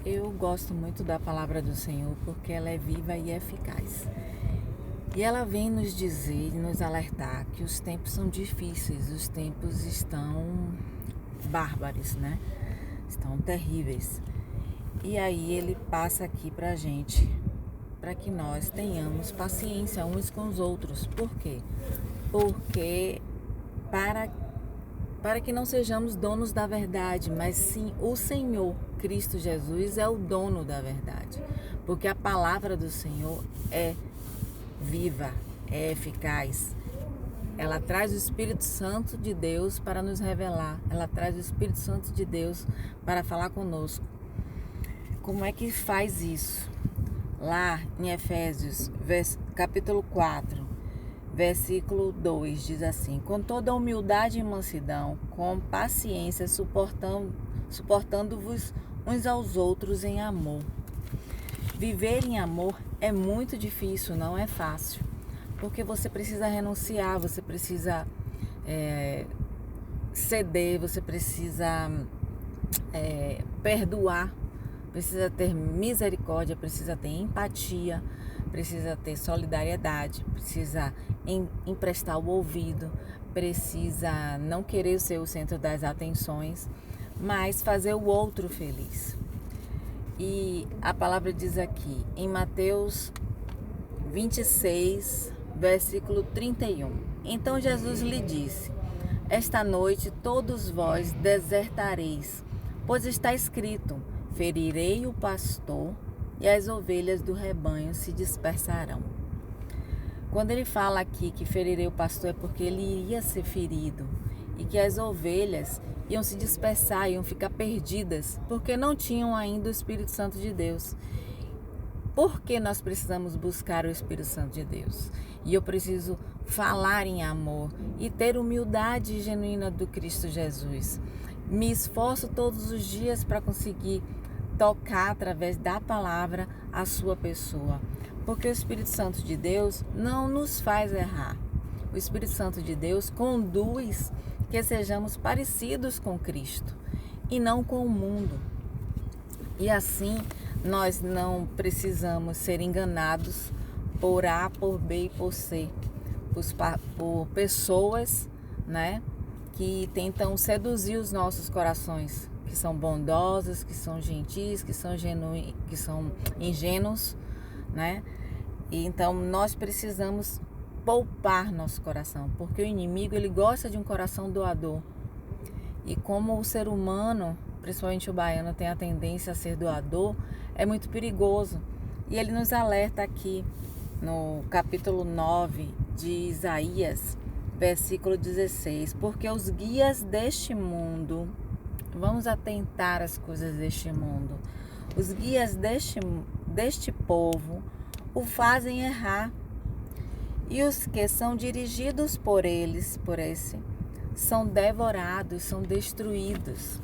Eu gosto muito da palavra do Senhor porque ela é viva e eficaz. E ela vem nos dizer e nos alertar que os tempos são difíceis, os tempos estão bárbaros, né? Estão terríveis. E aí ele passa aqui pra gente, para que nós tenhamos paciência uns com os outros. Por quê? Porque para que não sejamos donos da verdade, mas sim o Senhor, Cristo Jesus, é o dono da verdade. Porque a palavra do Senhor é viva, é eficaz. Ela traz o Espírito Santo de Deus para nos revelar. Ela traz o Espírito Santo de Deus para falar conosco. Como é que faz isso? Lá em Efésios, capítulo 4, versículo 2, diz assim: com toda humildade e mansidão, com paciência, suportando-vos uns aos outros em amor. Viver em amor é muito difícil, não é fácil, porque você precisa renunciar, você precisa ceder, você precisa perdoar, precisa ter misericórdia, precisa ter empatia, precisa ter solidariedade, precisa emprestar o ouvido, precisa não querer ser o centro das atenções, mas fazer o outro feliz. E a palavra diz aqui, em Mateus 26, versículo 31. Então Jesus lhe disse: esta noite todos vós desertareis, pois está escrito: ferirei o pastor e as ovelhas do rebanho se dispersarão. Quando ele fala aqui que ferirei o pastor é porque ele iria ser ferido e que as ovelhas iam se dispersar, iam ficar perdidas, porque não tinham ainda o Espírito Santo de Deus. Por que nós precisamos buscar o Espírito Santo de Deus? E eu preciso falar em amor e ter humildade genuína do Cristo Jesus. Me esforço todos os dias para conseguir tocar através da palavra a sua pessoa. Porque o Espírito Santo de Deus não nos faz errar. O Espírito Santo de Deus conduz que sejamos parecidos com Cristo e não com o mundo. E assim nós não precisamos ser enganados por A, por B e por C, por pessoas, né, que tentam seduzir os nossos corações, que são bondosas, que são gentis, que são ingênuos, né? E então nós precisamos poupar nosso coração, porque o inimigo ele gosta de um coração doador. E como o ser humano, principalmente o baiano, tem a tendência a ser doador, é muito perigoso. E ele nos alerta aqui no capítulo 9 de Isaías, versículo 16, porque os guias deste mundo, vamos atentar às coisas deste mundo, os guias deste povo o fazem errar, e os que são dirigidos por esse, são devorados, são destruídos.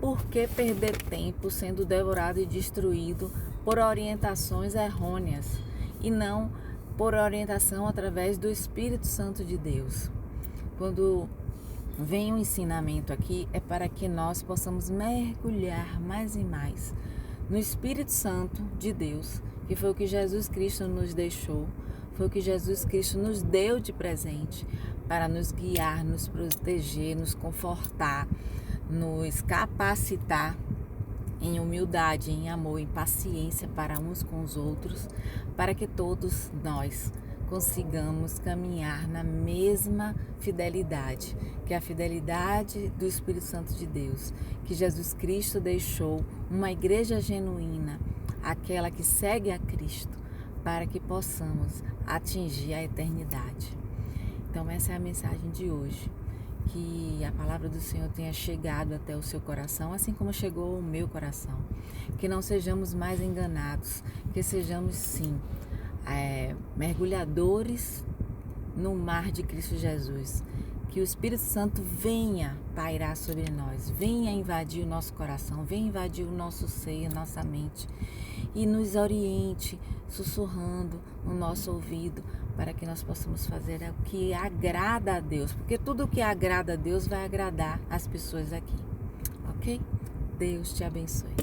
Por que perder tempo sendo devorado e destruído por orientações errôneas e não por orientação através do Espírito Santo de Deus? Quando vem um ensinamento aqui, é para que nós possamos mergulhar mais e mais no Espírito Santo de Deus, que foi o que Jesus Cristo nos deixou, foi o que Jesus Cristo nos deu de presente para nos guiar, nos proteger, nos confortar, nos capacitar em humildade, em amor, em paciência para uns com os outros, para que todos nós consigamos caminhar na mesma fidelidade, que é a fidelidade do Espírito Santo de Deus, que Jesus Cristo deixou uma igreja genuína, aquela que segue a Cristo, para que possamos atingir a eternidade. Então essa é a mensagem de hoje, que a palavra do Senhor tenha chegado até o seu coração, assim como chegou ao meu coração, que não sejamos mais enganados, que sejamos sim mergulhadores no mar de Cristo Jesus, que o Espírito Santo venha pairar sobre nós, venha invadir o nosso coração, venha invadir o nosso ser, a nossa mente e nos oriente, sussurrando no nosso ouvido, para que nós possamos fazer o que agrada a Deus, porque tudo o que agrada a Deus vai agradar as pessoas aqui, ok? Deus te abençoe.